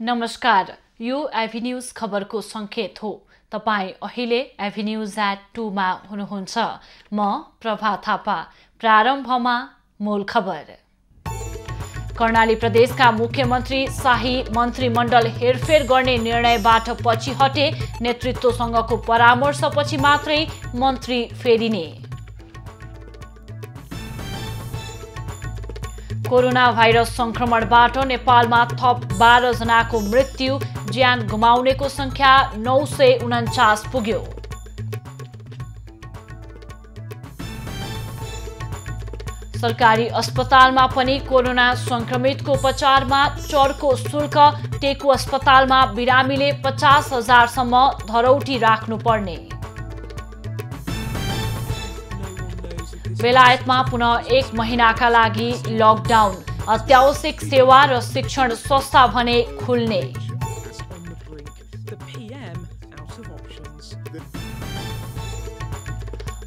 नमस्कार, यो एभिन्यूज खबरको संकेत हो। तपाई अहिले एभिन्यूज@2 मा हुनुहुन्छ। म प्रभा थापा। प्रारम्भमा मूल खबर। कर्णाली प्रदेशका मुख्यमन्त्री शाही मन्त्रीमण्डल हेरफेर गर्ने निर्णयबाट पछि हटे। नेतृत्वसँगको परामर्शपछि मात्रै मन्त्री फेरिने। कोरोना भाइरस संक्रमणबाट नेपालमा थप 12 जनाको मृत्यु, ज्यान गुमाउनेको संख्या 949 पुग्यो। सरकारी अस्पतालमा पनि कोरोना संक्रमितको उपचारमा चर्को शुल्क। टेकु अस्पतालमा बिरामीले 50,000 सम्म धरौटी राख्नुपर्ने। बेलायतमा पुनः 1 महिनाका लागि लकडाउन। अत्यावश्यक सेवा र शिक्षण संस्था भने खुल्ने।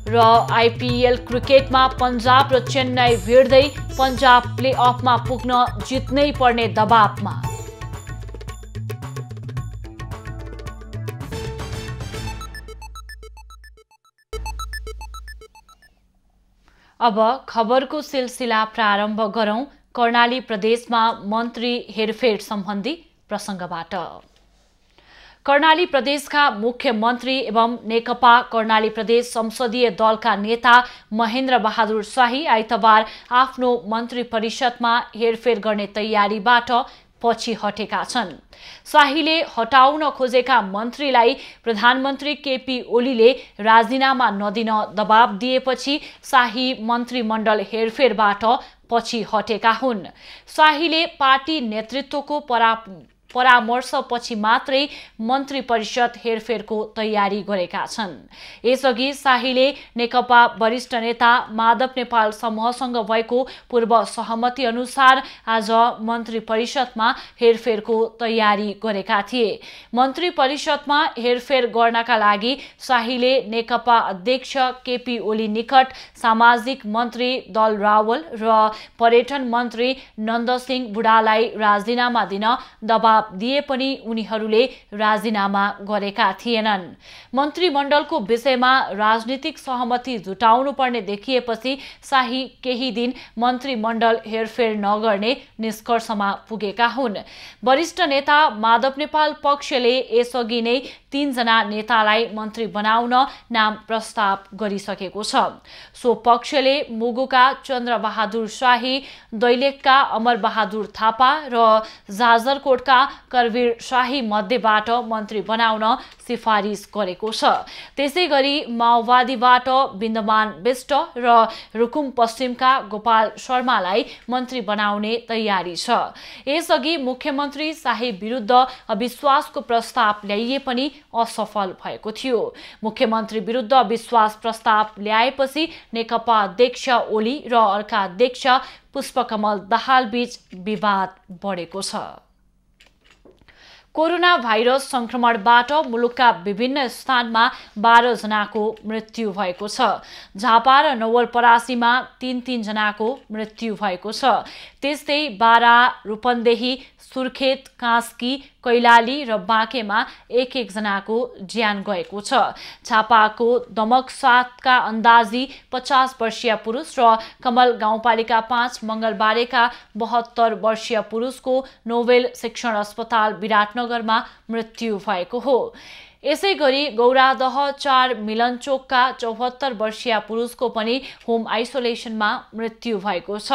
र आइपिएल क्रिकेटमा पन्जाब र चेन्नई भिड्दै। पन्जाब प्लेअफमा पुग्न जित्नै पर्ने दबावमा। अब खबरको सिलसिला प्रारम्भ गरौं। कर्णाली प्रदेशमा मन्त्री हेरफेर सम्बन्धी प्रसंगबाट। कर्णाली प्रदेशका मुख्यमन्त्री एवं नेकपा कर्णाली प्रदेश संसदीय दलका नेता महेन्द्र बहादुर शाही आइतबार आफ्नो मन्त्री परिषदमा हेरफेर गर्ने तयारीबाट पछि हटेका छन्। शाहीले हटाउन खोजेका मन्त्रीलाई प्रधानमन्त्री केपी ओलीले राजीनामा नदिन दबाब दिएपछि शाही मन्त्रीमण्डल हेरफेरबाट पछि हटेका हुन्। शाहीले पार्टी नेतृत्वको परामर्शपछि मात्रै मन्त्री परिषद हेरफेरको तयारी गरेका छन्। यसअघि शाहीले नेकपा वरिष्ठ नेता माधव नेपाल समूहसँग भएको पूर्व सहमति अनुसार आज मन्त्री परिषदमा हेरफेरको तयारी गरेका थिए। मन्त्री परिषदमा हेरफेर गर्नका लागि शाहीले नेकपा अध्यक्ष केपी ओली निकट सामाजिक मन्त्री दल रावल र पर्यटन मन्त्री नन्दसिंह बुढालाई राजीनामा दिन दबाब दिए पनि उनीहरूले राजीनामा गरेका थिएनन्। मन्त्रीमण्डलको विषयमा राजनीतिक सहमति जुटाउनु पर्ने देखिएपछि शाही केही दिन मन्त्रीमण्डल हेरफेर नगर्ने निष्कर्षमा पुगेका हुन्। वरिष्ठ नेता माधव नेपाल पक्षले यसअघि नै 3 जना नेतालाई मन्त्री बनाउन नाम प्रस्ताव गरिसकेको छ। सो पक्षले मुगुका चन्द्रबहादुर शाही, दैलेखका अमरबहादुर थापा र जाजरकोटका करवीर शाही मध्येबाट मन्त्री बनाउन सिफारिस गरेको छ। त्यसैगरी माओवादीबाट बिन्दमान बिष्ट र रुकुम पश्चिमका गोपाल शर्मालाई मन्त्री बनाउने तयारी छ। यसअघि मुख्यमन्त्री शाही विरुद्ध अविश्वासको प्रस्ताव ल्याइए पनि असफल भएको थियो। मुख्यमन्त्री विरुद्ध अविश्वास प्रस्ताव ल्याएपछि नेकपा अध्यक्ष ओली र अर्का अध्यक्ष पुष्पकमल दाहाल बीच विवाद बढेको छ। कोरोना भाइरस संक्रमणबाट मुलुकका विभिन्न स्थानमा 12 जनाको मृत्यु भएको छ। झापा र नवलपरासीमा 3 जनाको मृत्यु भएको छ। त्यस्तै बारा, रूपन्देही, सुर्खेत, कास्की, कैलाली र बाँकेमा 1 जनाको ज्यान गएको छ। झापाको दमक 7का अन्दाजी 50 वर्षीय पुरुष र कमल गाउँपालिका 5 मंगलबारेका 72 वर्षीय पुरुषको नोभेल शिक्षण अस्पताल विराटनगरमा मृत्यु भएको हो। यसैगरी गौरादह 4 मिलनचोकका 74 वर्षीय पुरुषको पनि होम आइसोलेसनमा मृत्यु भएको छ।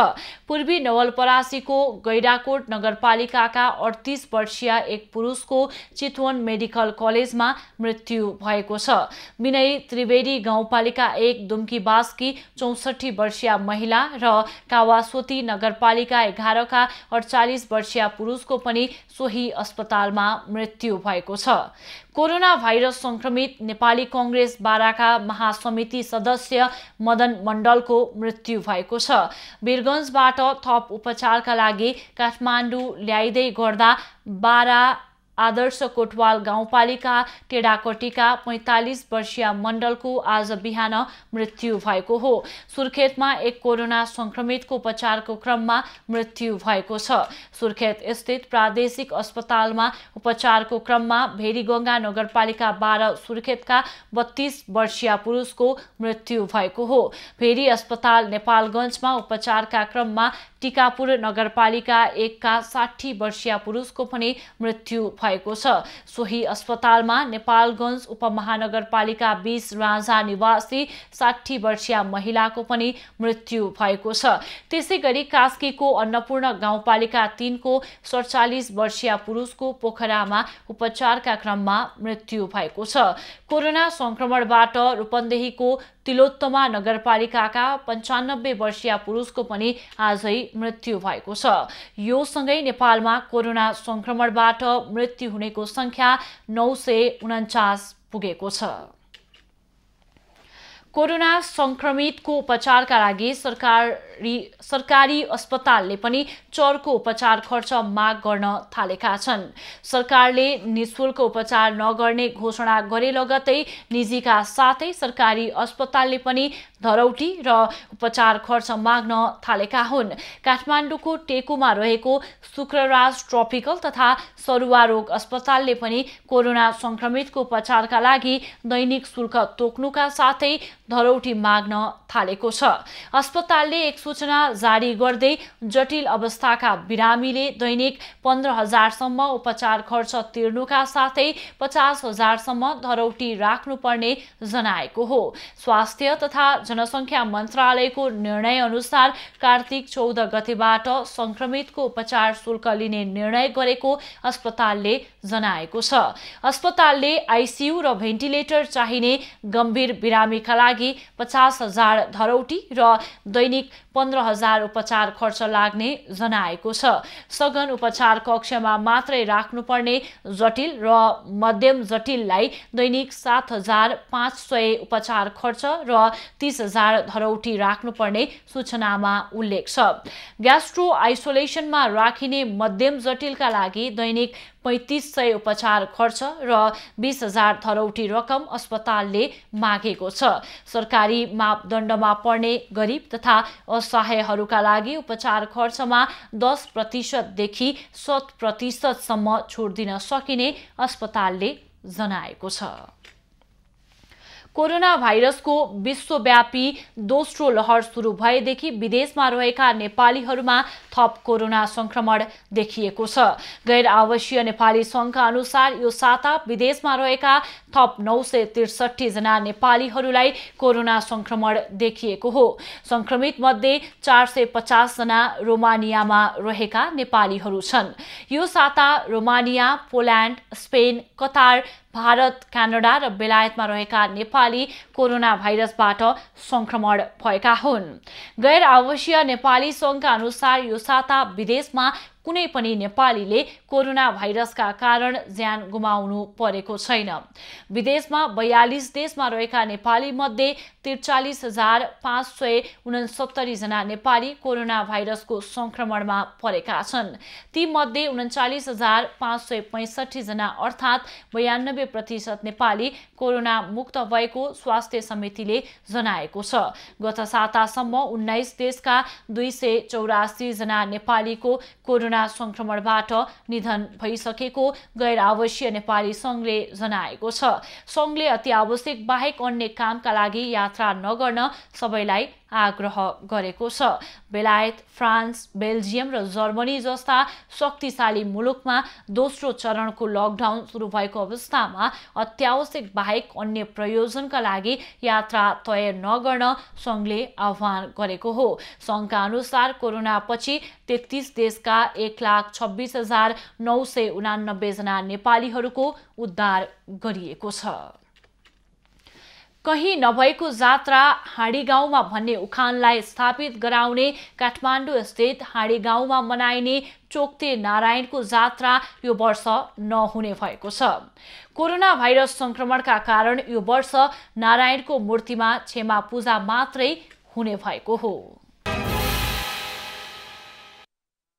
पूर्वी नवलपरासीको गैराकोट नगरपालिकाका 38 वर्षीय एक पुरुषको चितवन मेडिकल कलेजमा मृत्यु भएको छ। विनय त्रिवेदी गाउँपालिका 1 दुम्कीबासकी 64 वर्षीय महिला र कावासोती नगरपालिका 11 का 48 वर्षीय पुरुषको पनि सोही अस्पतालमा मृत्यु भएको छ। कोरोना भाइरस संक्रमित नेपाली कांग्रेस बाराका महासमिति सदस्य मदन मण्डलको मृत्यु भएको छ। वीरगञ्जबाट थप उपचारका लागि काठमाडौँ ल्याइदै गर्दा बारा आदर्श कोटवाल गाउँपालिका टेढाकोटीका 45 वर्षीय मण्डलको आज बिहान मृत्यु भएको हो। सुर्खेतमा एक कोरोना संक्रमितको उपचारको क्रममा मृत्यु भएको छ। सुर्खेत स्थित प्रादेशिक अस्पतालमा उपचारको क्रममा भेरीगंगा नगरपालिका 12 सुर्खेतका 32 वर्षीय पुरुषको मृत्यु भएको हो। भेरी अस्पताल नेपालगञ्जमा उपचारका क्रममा टिकापुर नगरपालिका 1 का 60 वर्षीय पुरुषको पनि मृत्यु भएको छ। सोही अस्पतालमा नेपालगञ्ज उपमहानगरपालिका 20 राजा निवासी 60 वर्षीय महिलाको पनि मृत्यु भएको छ। त्यसैगरी कास्कीको अन्नपूर्ण गाउँपालिका 3 को 47 वर्षीय पुरुषको पोखरामा उपचारका क्रममा मृत्यु भएको छ। कोरोना संक्रमणबाट रूपन्देहीको तिलोत्तमा नगरपालिकाका 95 वर्षीय पुरुषको पनि आजै मृत्यु भएको छ। यो सँगै नेपालमा कोरोना संक्रमणबाट मृत्यु हुनेको संख्या 949 पुगेको छ। कोरोना संक्रमितको उपचारका लागि सरकारी अस्पतालले पनि चर्को उपचार खर्च माग गर्न थालेका छन्। सरकारले निशुल्क उपचार नगर्ने घोषणा गरे लगतै निजीका साथै सरकारी अस्पतालले पनि धरौटी र उपचार खर्च माग्न थालेका हुन्। काठमाडौँको टेकुमा रहेको शुक्रराज ट्रपिकल तथा सरुवा रोग अस्पतालले पनि कोरोना संक्रमितको उपचारका लागि दैनिक शुल्क तोक्नुका साथै धरौटी माग्न थालेको छ। अस्पतालले एक सूचना जारी गर्दै जटिल अवस्थाका बिरामीले दैनिक 15,000 सम्म उपचार खर्च तिर्नुका साथै 50,000 सम्म धरौटी राख्नुपर्ने जनाएको हो। स्वास्थ्य तथा जनसंख्या मन्त्रालयको निर्णय अनुसार कार्तिक 14 गतेबाट संक्रमितको उपचार शुल्क लिने निर्णय गरेको अस्पतालले जनाएको छ। अस्पतालले आईसीयू र भेन्टिलेटर चाहिने गम्भीर बिरामीका लागि 50,000 धरौटी र दैनिक 15,000 उपचार खर्च लाग्ने जनाएको छ। सघन उपचार कक्षमा मात्रै राख्नुपर्ने जटिल र मध्यम जटिललाई दैनिक 7,500 उपचार खर्च र 30,000 धरौटी राख्नुपर्ने सूचनामा उल्लेख छ। ग्यास्ट्रो आइसोलेसनमा राखिने मध्यम जटिलका लागि दैनिक 3500 उपचार खर्च र 20,000 धरौटी रकम अस्पतालले मागेको छ। सरकारी मापदण्डमा पर्ने गरिब तथा असहायहरूका लागि उपचार खर्चमा 10% देखि 100% सम्म छुट दिन सकिने अस्पतालले जनाएको छ। कोरोना भाइरसको विश्वव्यापी दोस्रो लहर सुरु भएदेखि विदेशमा रहेका नेपालीहरूमा थप कोरोना संक्रमण देखिएको छ। गैर आवासीय नेपाली संघका अनुसार यो साता विदेशमा रहेका थप 963 जना नेपालीहरूलाई कोरोना संक्रमण देखिएको हो। संक्रमित मध्ये 450 जना रोमानियामा रहेका नेपालीहरू छन्। यो साता Romania, Poland, Spain, Qatar, Bharat, Canada र बेलायतमा रहेका नेपाली कोरोना भाइरसबाट संक्रमण भएका हुन्। गैर आवासीय नेपाली संघका अनुसार यो साता विदेशमा कुनै पनि नेपालीले कोरोना भाइरसका कारण ज्यान गुमाउनु परेको छैन। विदेशमा 42 देशमा रहेका नेपाली मध्ये 43,569 जना नेपाली कोरोना भाइरसको संक्रमणमा परेका छन्। ती मध्ये 39,565 जना अर्थात् 92% नेपाली कोरोना मुक्त भएको स्वास्थ्य समितिले जनाएको छ। गत सातासम्म 19 देशका 284 जना नेपालीको कोरोना संक्रमणबाट निधन भइसकेको गैर आवासीय नेपाली संघले जनाएको छ। संघले अति आवश्यक बाहेक अन्य कामका लागि यात्रा नगर्न सबैलाई आग्रह गरेको छ। बेलायत, फ्रान्स, बेल्जियम र जर्मनी जस्ता शक्तिशाली मुलुकमा दोस्रो चरणको लकडाउन सुरु भएको अवस्थामा अत्यावश्यक बाहेक अन्य प्रयोजनका लागि यात्रा तय नगर्न संघले आह्वान गरेको हो। संघका अनुसार कोरोना पछि 33 देशका 1,26,989 जना नेपालीहरूको उद्धार गरिएको छ। कहीं नभएको जात्रा हाँडी गाउँमा भन्ने उखानलाई स्थापित गराउने काठमाडौँ स्थित हाँडी गाउँमा मनाइने चोक्ते नारायणको जात्रा यो वर्ष नहुने भएको छ। कोरोना भाइरस संक्रमणका कारण यो वर्ष नारायणको मूर्तिमा क्षमा पूजा मात्रै हुने भएको हो।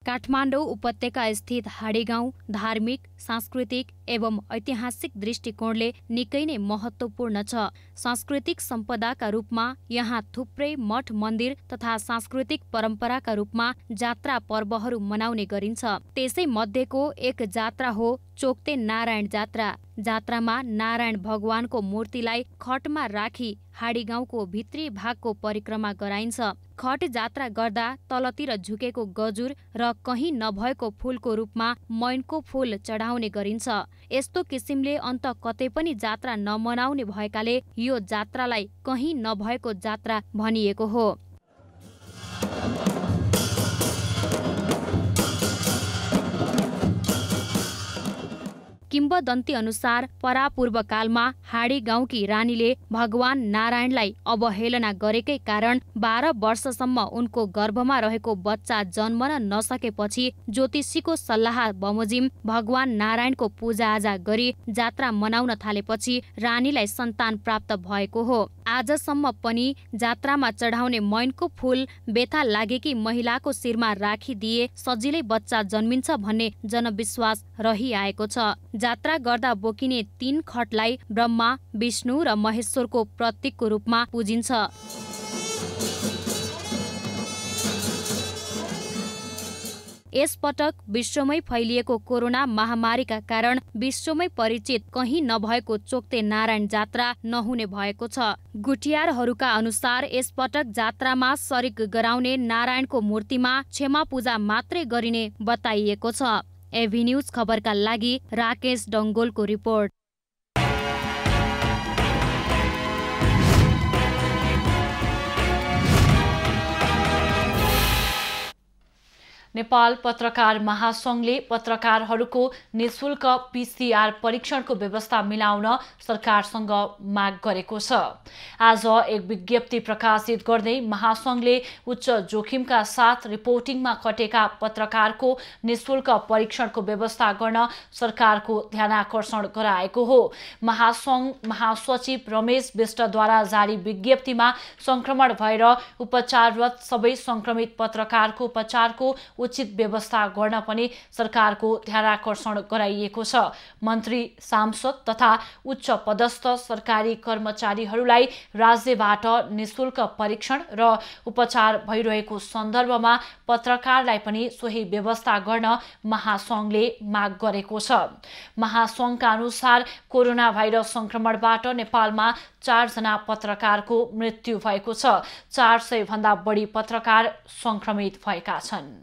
काठमाडौँ उपत्यका स्थित हाडीगाउँ धार्मिक, सांस्कृतिक एवं ऐतिहासिक दृष्टिकोणले निकै नै महत्त्वपूर्ण छ। सांस्कृतिक सम्पदाका रूपमा यहाँ थुप्रै मठ मन्दिर तथा सांस्कृतिक परम्पराका रूपमा जात्रा पर्वहरू मनाउने गरिन्छ। त्यसै मध्येको एक जात्रा हो चोक्ते नारायण जात्रा। जात्रामा नारायण भगवानको मूर्तिलाई खटमा राखी हाडीगाउँको भित्री भागको परिक्रमा गराइन्छ। खट जात्रा गर्दा तलतिर झुकेको गजुर र कहीँ नभएको फूलको रूपमा मैनको फूल चढाउने गरिन्छ। यस्तो किसिमले अन्त कतै पनि जात्रा नमनाउने भएकाले यो जात्रालाई कहीँ नभएको जात्रा भनिएको हो। किम्वदन्ती अनुसार परापूर्व कालमा हाडी गाउँकी रानीले भगवान नारायणलाई अवहेलना गरेकै कारण 12 वर्षसम्म उनको गर्भमा रहेको बच्चा जन्मन नसकेपछि ज्योतिषीको सल्लाह बमोजिम भगवान नारायणको पूजाआजा गरी जात्रा मनाउन थालेपछि रानीलाई सन्तान प्राप्त भएको हो। आजसम्म पनि जात्रामा चढाउने मैनको फूल बेथा लागेकी महिलाको शिरमा राखिदिए सजिलै बच्चा जन्मिन्छ भन्ने जनविश्वास रहिआएको छ। जात्रा गर्दा बोकिने 3 खटलाई ब्रह्मा, विष्णु र महेश्वरको प्रतीकको रूपमा पूजिन्छ। यसपटक विश्वमै फैलिएको कोरोना महामारीका कारण विश्वमै परिचित कहीँ नभएको चोक्ते नारायण जात्रा नहुने भएको छ। गुठियारहरूका अनुसार यसपटक जात्रामा सरिक गराउने नारायणको मूर्तिमा क्षमा पूजा मात्रै गरिने बताइएको छ। एभी न्यूज खबरका लागि राकेश डङ्गोलको रिपोर्ट। नेपाल पत्रकार महासंघले पत्रकारहरूको निशुल्क पीसीआर परीक्षणको व्यवस्था मिलाउन सरकारसँग माग गरेको छ। आज एक विज्ञप्ति प्रकाशित गर्दै महासंघले उच्च जोखिमका साथ रिपोर्टिङमा खटेका पत्रकारको निशुल्क परीक्षणको व्यवस्था गर्न सरकारको ध्यानाकर्षण गराएको हो। महासंघ महासचिव रमेश विष्टद्वारा जारी विज्ञप्तिमा संक्रमण भएर उपचाररत सबै संक्रमित पत्रकारको उपचारको उचित व्यवस्था गर्न पनि सरकारको ध्यानाकर्षण गराइएको छ। मन्त्री, सांसद तथा उच्च पदस्थ सरकारी कर्मचारीहरूलाई राज्यबाट निशुल्क परीक्षण र उपचार भइरहेको सन्दर्भमा पत्रकारलाई पनि सोही व्यवस्था गर्न महासंघले माग गरेको छ। महासंघका अनुसार कोरोना भाइरस संक्रमणबाट नेपालमा 4 जना पत्रकारको मृत्यु भएको छ। 400 भन्दा बढी पत्रकार संक्रमित भएका छन्।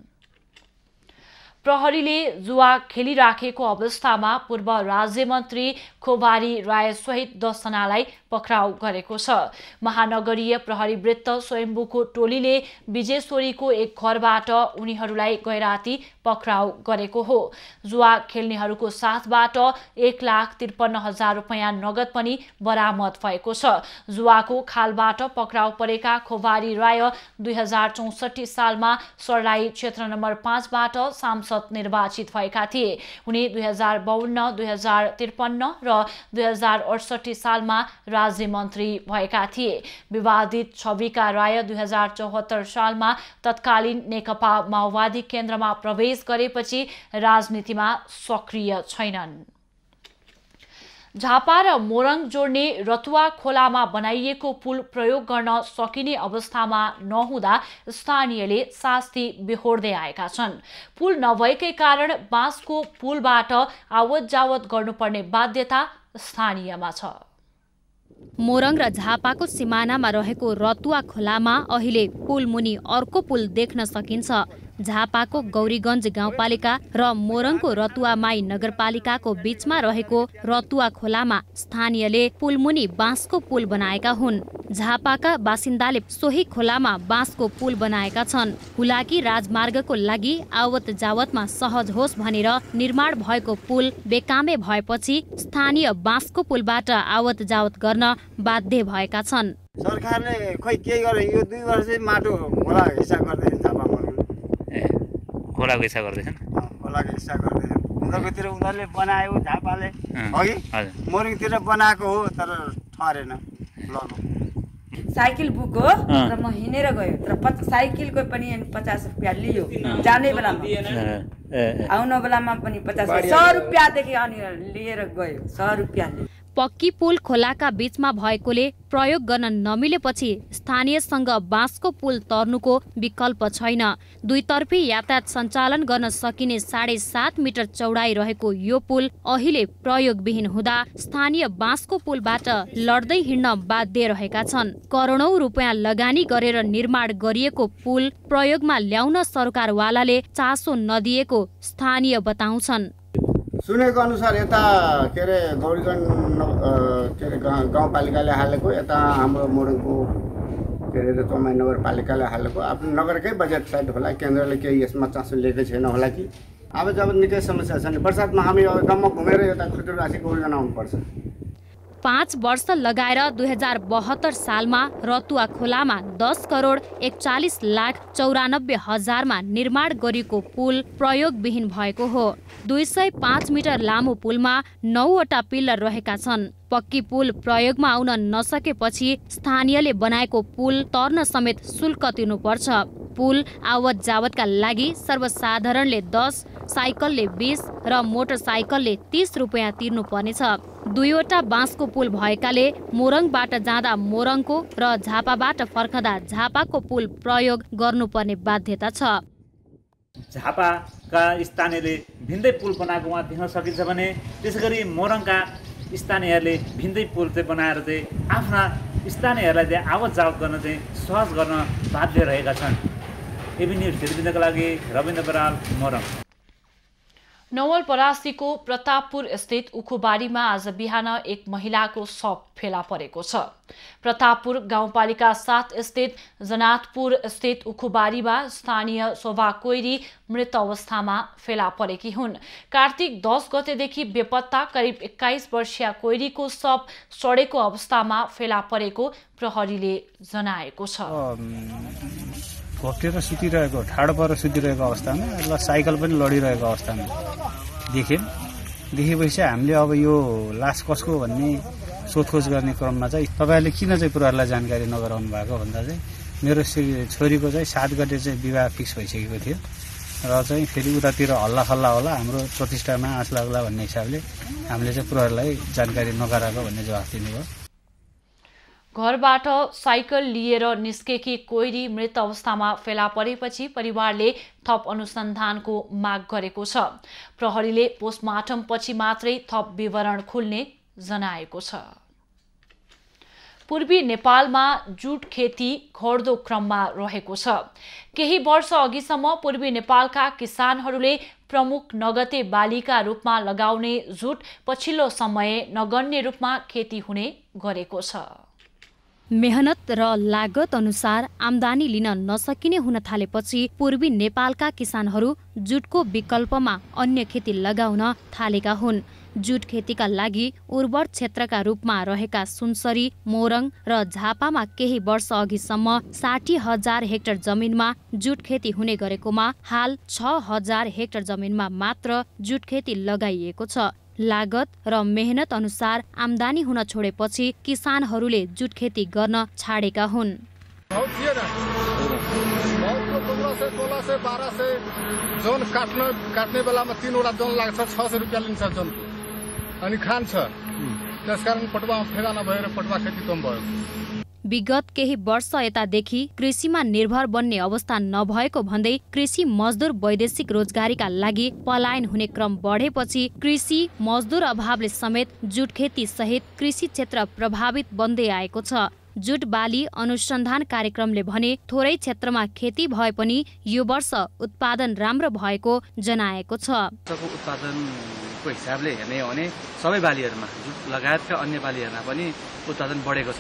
प्रहरीले जुवा खेलिराखेको अवस्थामा पूर्व राज्यमन्त्री खोबारी राय सहित 10 जनालाई पक्राउ गरेको छ। महानगरीय प्रहरी वृत्त स्वयम्भूको टोलीले विजेश्वरीको एक घरबाट उनीहरूलाई गैराती पक्राउ गरेको हो। जुवा खेल्नेहरूको साथबाट 1,53,000 रुपैयाँ नगद पनि बरामद भएको छ। जुवाको खालबाट पक्राउ परेका खोबारी राय 2064 सालमा सर्लाही क्षेत्र नम्बर 5 बाट सांसद निर्वाचित भएका थिए। उनी 2052, 2053 र 2068 सालमा राज्यमन्त्री भएका थिए। विवादित छविका राय 2074 सालमा तत्कालीन नेकपा माओवादी केन्द्रमा प्रवेश गरेपछि राजनीतिमा सक्रिय छैनन्। झापा र मोरङ जोड्ने रतुवा खोलामा बनाइएको पुल प्रयोग गर्न सकिने अवस्थामा नहुँदा स्थानीयले शास्ति बेहोर्दै आएका छन्। पुल नभएकै कारण बाँसको पुलबाट आवत जावत गर्नुपर्ने बाध्यता स्थानीयमा छ। मोरङ र झापाको सिमानामा रहेको रतुवा खोलामा अहिले पुल मुनि अर्को पुल देख्न सकिन्छ। झापाको गौरीगञ्ज गाउँपालिका र मोरङको रतुवामाई नगरपालिकाको बीचमा रहेको रतुवा खोलामा स्थानीयले पुलमुनि बाँसको पुल बनाएका हुन्। झापाका बासिन्दाले सोही खोलामा बाँसको पुल बनाएका छन्। हुलाकी राजमार्गको लागि आवत जावतमा सहज होस् भनेर निर्माण भएको पुल बेकामे भएपछि स्थानीय बाँसको पुलबाट आवत जावत गर्न बाध्य भएका छन्। सरकारले खोइ के गरे, यो 2 वर्ष माटो खोला हिस्सा गर्दै झापामा खोलाको हिस्सा गर्दैछन्। खोलाको हिस्सा गर्दैछन्। उनीहरूकोतिर उनीहरूले बनायो झापाले, अघि मोरङतिर बनाएको हो तर ठहरेन। साइकिल बुक हो र म हिँडेर गयो तर साइकिलको पनि 50 रुपैयाँ लियो जाने बेलामा आउन बेलामा पनि 100 रुपैयाँदेखि अनि लिएर गयो 100 रुपैयाँ लियो। पक्की पुल खोलाका बीचमा भएकोले प्रयोग गर्न नमिलेपछि स्थानीयसँग बाँसको पुल तर्नुको विकल्प छैन। दुईतर्फी यातायात सञ्चालन गर्न सकिने 7.5 मिटर चौडाइ रहेको यो पुल अहिले प्रयोगविहीन हुँदा स्थानीय बाँसको पुलबाट लड्दै हिँड्न बाध्य रहेका छन्। करोडौं रुपैयाँ लगानी गरेर निर्माण गरिएको पुल प्रयोगमा ल्याउन सरकारवालाले चासो नदिएको स्थानीय बताउँछन्। सुनेको अनुसार यता के अरे गौरीगञ्ज के अरे गाउँपालिकाले हालेको यता हाम्रो मोरङको के अरे तमाई नगरपालिकाले हालेको आफ्नो नगरकै बजेट साइड होला केन्द्रले केही यसमा चासो लिएकै छैन होला कि अब जब निकै समस्या छ नि बर्सातमा हामी गाउँमा घुमेर यता खुजुरगासी गौरीगञ्ज आउनुपर्छ। 5 वर्ष लगाएर 2072 सालमा रतुवा खोलामा 10 करोड 41 लाख 94 हजारमा निर्माण गरिएको पुल प्रयोगविहीन भएको हो। 205 मिटर लामो पुलमा 9वटा पिल्लर रहेका छन्। पक्की पुल प्रयोगमा आउन नसकेपछि स्थानीयले बनाएको पुल तर्न समेत शुल्क तिर्नुपर्छ। पुल आवत जावतका लागि सर्वसाधारणले 10, साइकलले 20 र मोटरसाइकलले 30 रुपैयाँ तिर्नुपर्नेछ। 2वटा बाँसको पुल भएकाले मोरङबाट जाँदा मोरङको र झापाबाट फर्कँदा झापाको पुल प्रयोग गर्नुपर्ने बाध्यता छ। झापाका स्थानीयले भिन्दै पुल बनाएको वहाँ देख्न सकिन्छ भने त्यसैगरी मोरङका स्थानीयहरूले भिन्दै पुल चाहिँ बनाएर चाहिँ आफ्ना स्थानीयहरूलाई चाहिँ आवत जावत गर्न चाहिँ सहज गर्न बाध्य रहेका छन्। एबी न्युज टेलिभिजनका लागि रविन्द्र बराल, मोरङ। नवलपरासीको प्रतापपुर स्थित उखुबारीमा आज बिहान एक महिलाको शव फेला परेको छ। प्रतापपुर गाउँपालिका 7 स्थित जनाथपुर स्थित उखुबारीमा स्थानीय शोभा कोइरी मृत अवस्थामा फेला परेकी हुन्। कार्तिक 10 गतेदेखि बेपत्ता करिब 21 वर्षीय कोइरीको शव सडेको अवस्थामा फेला परेको प्रहरीले जनाएको छ। घोप्टेर सुतिरहेको ठाडो परेर सुतिरहेको अवस्थामा ल साइकल पनि लडिरहेको अवस्थामा देखेपछि हामीले अब यो लास कसको भन्ने सोधखोज गर्ने क्रममा चाहिँ तपाईँहरूले किन चाहिँ प्रहरीलाई जानकारी नगराउनु भएको भन्दा चाहिँ मेरो छोरीको चाहिँ 7 गते चाहिँ विवाह फिक्स भइसकेको थियो र चाहिँ फेरि उतातिर हल्ला खल्ला होला हाम्रो प्रतिष्ठामा आँच लाग्ला भन्ने हिसाबले हामीले चाहिँ प्रहरीलाई जानकारी नगराएको भन्ने जवाफ दिनुभयो। घरबाट साइकल लिएर निस्केकी कोइरी मृत अवस्थामा फेला परेपछि परिवारले थप अनुसन्धानको माग गरेको छ। प्रहरीले पोस्टमार्टम पछि मात्रै थप विवरण खुल्ने जनाएको छ। पूर्वी नेपालमा जुट खेती घट्दो क्रममा रहेको छ। केही वर्ष अघिसम्म पूर्वी नेपालका किसानहरूले प्रमुख नगदे बालीका रूपमा लगाउने जुट पछिल्लो समय नगण्य रूपमा खेती हुने गरेको छ। मेहनत र लागत अनुसार आम्दानी लिन नसकिने हुन थालेपछि पूर्वी नेपालका किसानहरू जुटको विकल्पमा अन्य खेती लगाउन थालेका हुन्। जुट खेतीका लागि उर्वर क्षेत्रका रूपमा रहेका सुनसरी, मोरङ र झापामा केही वर्ष अघिसम्म 60,000 हेक्टर जमिनमा जुट खेती हुने गरेकोमा हाल 6,000 हेक्टर जमिनमा मात्र जुट खेती लगाइएको छ। लागत र मेहनत अनुसार आम्दानी हुन छोडेपछि किसानहरूले जुट खेती गर्न छाडेका हुन्। जोन काट्ने बेलामा 3वटा जोन लाग्छ 600 रुपियाँ लिन्छ जोन अनि खान्छ। त्यसकारण पटुवामा फेरा नभएर पटुवा खेती कम भयो। विगत केही वर्ष यतादेखि कृषिमा निर्भर बन्ने अवस्था नभएको भन्दै कृषि मजदुर वैदेशिक रोजगारीका लागि पलायन हुने क्रम बढेपछि कृषि मजदुर अभावले समेत जुट खेती सहित कृषि क्षेत्र प्रभावित बन्दै आएको छ। जुट बाली अनुसन्धान कार्यक्रमले भने थोरै क्षेत्रमा खेती भए पनि यो वर्ष उत्पादन राम्रो भएको जनाएको छ। को हिसाबले हेर्ने हो भने सबै बालीहरूमा जुट लगायतका अन्य बालीहरूमा पनि उत्पादन बढेको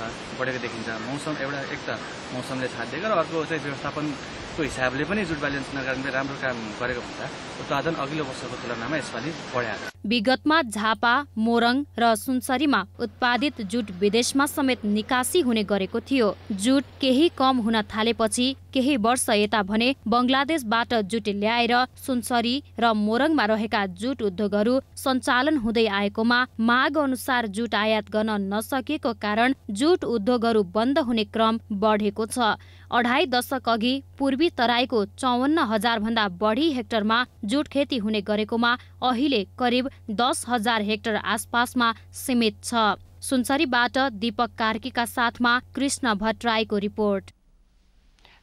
देखिन्छ। मौसम एक त मौसमले साथ दिएको र अर्को चाहिँ व्यवस्थापनको हिसाबले पनि जुट बाली अनुसन्धान कार्यक्रमले राम्रो काम गरेको भन्दा उत्पादन अघिल्लो वर्षको तुलनामा यसपालि बढ्यो। विगतमा झापा, मोरङ र सुनसरीमा उत्पादित जुट विदेशमा समेत निकासी हुने गरेको थियो। जुट केही कम हुन थालेपछि केही वर्ष यता भने बंगलादेशबाट जुट ल्याएर सुनसरी र मोरङमा रहेका जुट उद्योगहरू सञ्चालन हुँदै आएकोमा माग अनुसार जुट आयात गर्न नसकेको कारण जुट उद्योगहरू बन्द हुने क्रम बढेको छ। 2.5 दशक अघि पूर्वी तराईको 54,000 भन्दा बढी हेक्टरमा जुट खेती हुने गरेकोमा अहिले करिब 10,000 हेक्टर आसपासमा सीमित छ। सुनसरीबाट दीपक कार्कीका साथमा कृष्ण भट्टराईको रिपोर्ट।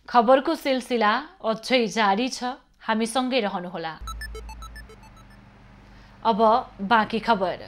खबरको सिलसिला अझै जारी छ, हामीसँगै रहनुहोला। अब बाँकी खबर।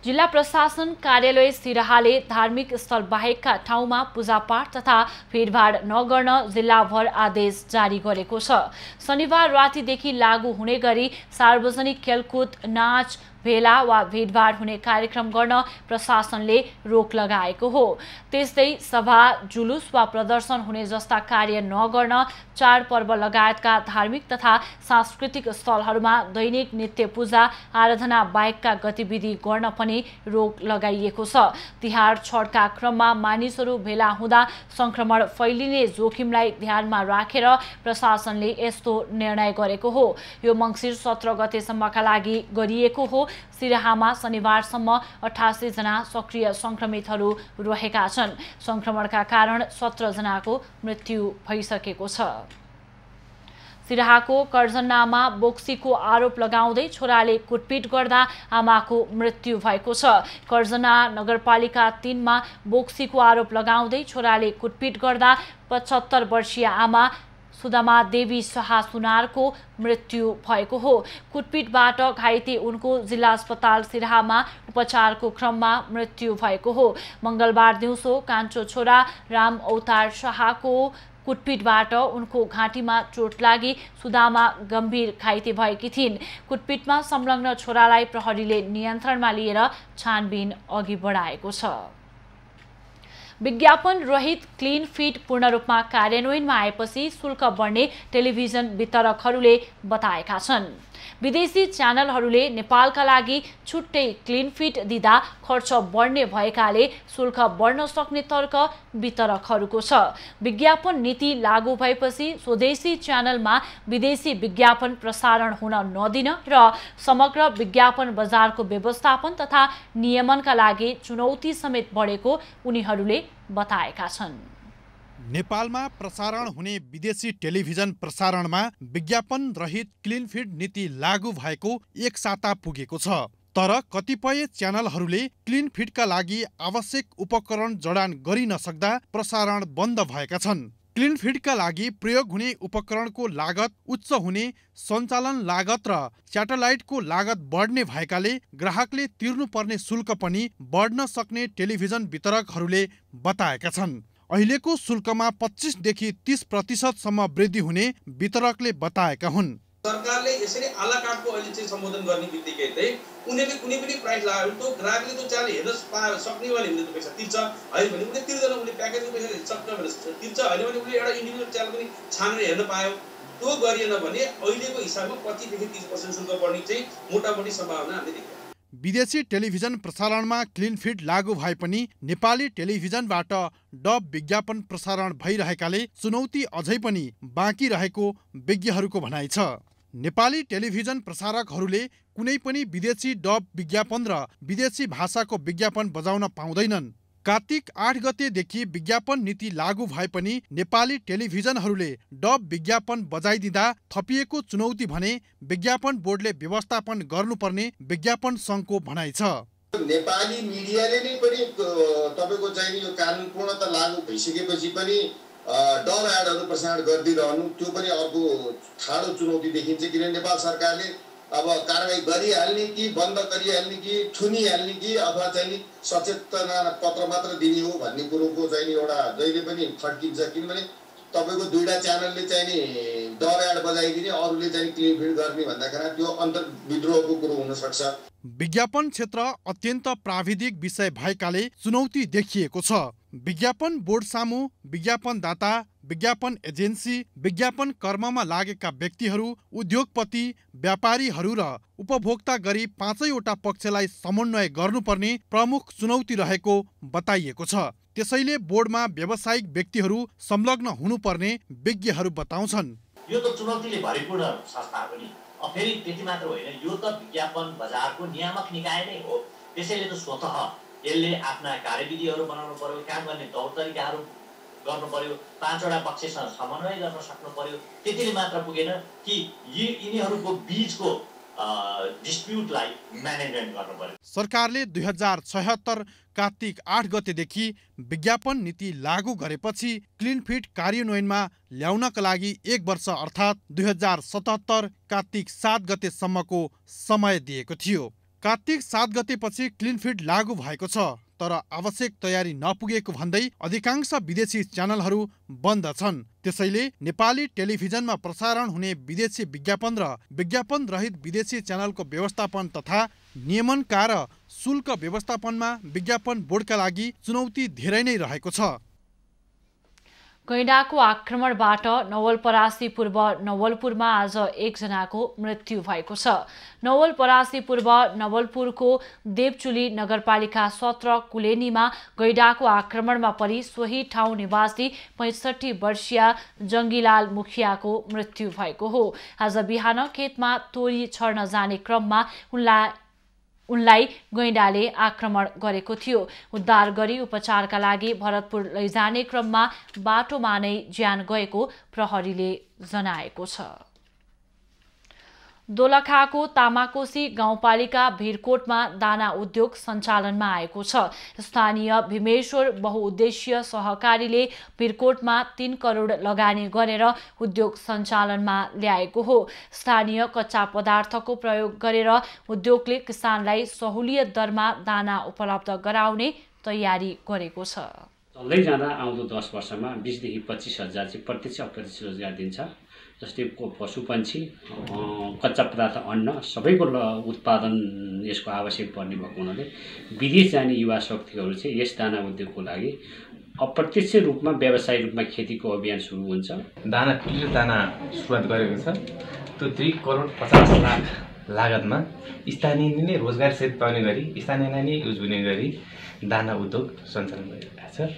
जिल्ला प्रशासन कार्यालय सिराहाले धार्मिक स्थल बाहेकका ठाउँमा पूजापाठ तथा भिडभाड नगर्न जिल्लाभर आदेश जारी गरेको छ। शनिबार रातिदेखि लागू हुने गरी सार्वजनिक खेलकुद, नाच, भेला वा भिडभाड हुने कार्यक्रम गर्न प्रशासनले रोक लगाएको हो। त्यस्तै सभा, जुलुस वा प्रदर्शन हुने जस्ता कार्य नगर्न, चाडपर्व लगायतका धार्मिक तथा सांस्कृतिक स्थलहरूमा दैनिक नित्य पूजा आराधना बाहेकका गतिविधि गर्न पनि रोक लगाइएको छ। तिहार छठका क्रममा मानिसहरू भेला हुँदा संक्रमण फैलिने जोखिमलाई ध्यानमा राखेर प्रशासनले यस्तो निर्णय गरेको हो। यो मङ्सिर 17 गतेसम्मका लागि गरिएको हो। सिराहामा शनिबारसम्म 88 जना सक्रिय संक्रमितहरू रहेका छन्। संक्रमणका कारण 17 जनाको मृत्यु भइसकेको छ। सिराहाको कर्जन्नामा बोक्सीको आरोप लगाउँदै छोराले कुटपिट गर्दा आमाको मृत्यु भएको छ। कर्जना नगरपालिका 3 मा बोक्सीको आरोप लगाउँदै छोराले कुटपिट गर्दा 75 वर्षीय आमा सुदामा देवी शाह सुनारको मृत्यु भएको हो। कुटपिटबाट घाइते उनको जिल्ला अस्पताल सिराहामा उपचारको क्रममा मृत्यु भएको हो। मंगलबार दिउँसो कान्छो छोरा राम अवतार शाहको कुटपिटबाट उनको घाँटीमा चोट लागि सुदामा गम्भीर घाइते भएकी थिइन्। कुटपिटमा संलग्न छोरालाई प्रहरीले नियन्त्रणमा लिएर छानबिन अघि बढाएको छ। विज्ञापन रहित क्लिन फिट पूर्ण रूपमा कार्यान्वयनमा आएपछि शुल्क बढ्ने टेलिभिजन वितरकहरूले बताएका छन्। विदेशी च्यानलहरूले नेपालका लागि छुट्टै क्लिन फिट दिँदा खर्च बढ्ने भएकाले शुल्क बढ्न सक्ने तर्क वितरकहरूको छ। विज्ञापन नीति लागू भएपछि स्वदेशी च्यानलमा विदेशी विज्ञापन प्रसारण हुन नदिन र समग्र विज्ञापन बजारको व्यवस्थापन तथा नियमनका लागि चुनौती समेत बढेको उनीहरूले बताएका छन्। नेपालमा प्रसारण हुने विदेशी टेलिभिजन प्रसारणमा विज्ञापन रहित क्लिन फिट नीति लागू भएको 1 साता पुगेको छ। तर कतिपय च्यानलहरूले क्लिन फिटका लागि आवश्यक उपकरण जडान गरि नसक्दा प्रसारण बन्द भएका छन्। क्लिन फिटका लागि प्रयोग हुने उपकरणको लागत उच्च हुने, सञ्चालन लागत र स्याटेलाइटको लागत बढ्ने भएकाले ग्राहकले तिर्नुपर्ने शुल्क पनि बढ्न सक्ने टेलिभिजन वितरकहरूले बताएका छन्। अहिलेको शुल्कमा 25 देखि 30% सम्म वृद्धि हुने वितरकले बताएका हुन्। सरकारले यसरी आला कार्डको अहिले चाहिँ सम्बोधन गर्ने बित्तिकै चाहिँ उनीहरूले कुनै पनि प्राइस लगायो भने ग्राहकले त च्यानल हेर्न सक्नेवाले हुने पैसा तिर्छ, होइन भने उनीहरूले तिर्दैन, उनीहरूले प्याकेजको पैसा सक्छ भने तिर्छ, होइन भने उनीहरूले एउटा इन्डिभिजुअल च्यानल पनि छानेर हेर्न पायो। त्यो गरिएन भने अहिलेको हिसाबमा 25 देखि 30% शुल्क बढ्ने चाहिँ मोटामोटी सम्भावना हामीले देख्यौँ। विदेशी टेलिभिजन प्रसारणमा क्लिन फिट लागू भए पनि नेपाली टेलिभिजनबाट डब विज्ञापन प्रसारण भइरहेकाले चुनौती अझै पनि बाँकी रहेको विज्ञहरूको भनाइ छ। नेपाली टेलिभिजन प्रसारकहरूले कुनै पनि विदेशी डब विज्ञापन र विदेशी भाषाको विज्ञापन बजाउन पाउँदैनन्। कार्तिक 8 गतेदेखि विज्ञापन नीति लागू भए पनि नेपाली टेलिभिजनहरूले डब विज्ञापन बजाइदिँदा थपिएको चुनौती भने विज्ञापन बोर्डले व्यवस्थापन गर्नुपर्ने विज्ञापन सङ्घको भनाइ छ। नेपाली मिडियाले नै पनि तपाईको चाहिँ यो कानुन पूर्णतः लागू भइसकेपछि पनि डब एडहरू प्रसारण गरिदिरहनु त्यो पनि अर्को ठाडो चुनौती देखिन्छ। किनभने नेपाल सरकारले अब कारबाही गरिहाल्ने कि बन्द गरिहाल्ने कि थुनिहाल्ने कि अथवा चाहिँ सचेतना पत्र मात्र दिने हो भन्ने कुरोको चाहिँ एउटा जहिले पनि खड्किन्छ। किनभने तपाईँको 2टा च्यानलले चाहिँ नि डब एड बजाइदिने, अरूले चाहिँ क्लिन फिट गर्ने भन्दाखेरि त्यो अन्तर्विद्रोहको कुरो हुन सक्छ। विज्ञापन क्षेत्र अत्यन्त प्राविधिक विषय भएकाले चुनौती देखिएको छ। विज्ञापन बोर्ड सामु विज्ञापनदाता, विज्ञापन एजेन्सी, विज्ञापन कर्ममा लागेका व्यक्तिहरू, उद्योगपति, व्यापारीहरू र उपभोक्ता गरी 5वटा पक्षलाई समन्वय गर्नुपर्ने प्रमुख चुनौती रहेको बताइएको छ। त्यसैले बोर्डमा व्यावसायिक व्यक्तिहरू संलग्न हुनुपर्ने विज्ञहरू बताउँछन्। यो त चुनौतीले भरिपूर्ण संस्था पनि फेरि त्यति मात्र होइन, यो त विज्ञापन बजारको नियामक निकाय नै हो। त्यसैले त स्वतः यसले आफ्ना कार्यविधिहरू बनाउनु पर्यो, काम गर्ने तौर तरिकाहरू गर्नु पर्यो, 5 वटा पक्षसँग समन्वय गर्न सक्नु पर्यो। त्यतिले मात्र पुगेन कि यिनीहरूको बीचको डिस्प्युटलाई म्यानेजमेन्ट गर्नु पर्यो। सरकारले 2076 कार्तिक 8 गतेदेखि विज्ञापन नीति लागू गरेपछि क्लिन फिट कार्यान्वयनमा ल्याउनका लागि 1 वर्ष अर्थात् 2077 कार्तिक 7 गतेसम्मको समय दिएको थियो। कार्तिक 7 गतेपछि क्लिन फिट लागू भएको छ, तर आवश्यक तयारी नपुगेको भन्दै अधिकांश विदेशी च्यानलहरू बन्द छन्। त्यसैले नेपाली टेलिभिजनमा प्रसारण हुने विदेशी विज्ञापन र विज्ञापन रहित विदेशी च्यानलको व्यवस्थापन तथा नियमनका र शुल्क व्यवस्थापनमा विज्ञापन बोर्डका लागि चुनौती धेरै नै रहेको छ। गैंडाको आक्रमणबाट नवलपरासी पूर्व नवलपुरमा आज 1 जनाको मृत्यु भएको छ। नवलपरासी पूर्व नवलपुरको देवचुली नगरपालिका 17 कुलेनीमा गैंडाको आक्रमणमा परि सोही ठाउँ निवासी 65 वर्षीय जंगीलाल मुखियाको मृत्यु भएको हो। आज बिहान खेतमा तोरी छर्न जाने क्रममा उनलाई गैंडाले आक्रमण गरेको थियो। उद्धार गरी उपचारका लागि भरतपुर लैजाने क्रममा बाटोमा नै ज्यान गएको प्रहरीले जनाएको छ। दोलखाको तामाकोसी गाउँपालिका भिरकोटमा दाना उद्योग सञ्चालनमा आएको छ। स्थानीय भीमेश्वर बहुउद्देश्य सहकारीले भिरकोटमा 3 करोड लगानी गरेर उद्योग सञ्चालनमा ल्याएको हो। स्थानीय कच्चा पदार्थको प्रयोग गरेर उद्योगले किसानलाई सहुलियत दरमा दाना उपलब्ध गराउने तयारी गरेको छ। चल्दै जाँदा आउँदो 10 वर्षमा 20 देखि 25 हजार चाहिँ प्रत्यक्ष अप्रत्यक्ष रोजगार दिन्छ। जस्तै पशुपन्छी, कच्चा पदार्थ, अन्न सबैको उत्पादन यसको आवश्यक पर्ने भएको हुनाले विदेश जाने युवा शक्तिहरू चाहिँ यस दाना उद्योगको लागि अप्रत्यक्ष रूपमा व्यावसायिक रूपमा खेतीको अभियान सुरु हुन्छ। दाना पिलो दाना सुरुवात गरेको छ। त्यो 2 करोड 50 लाख लागतमा स्थानीय नै रोजगार सहित पाउने गरी स्थानीयलाई नै युज हुने गरी दाना उद्योग सञ्चालन गरिरहेको छ।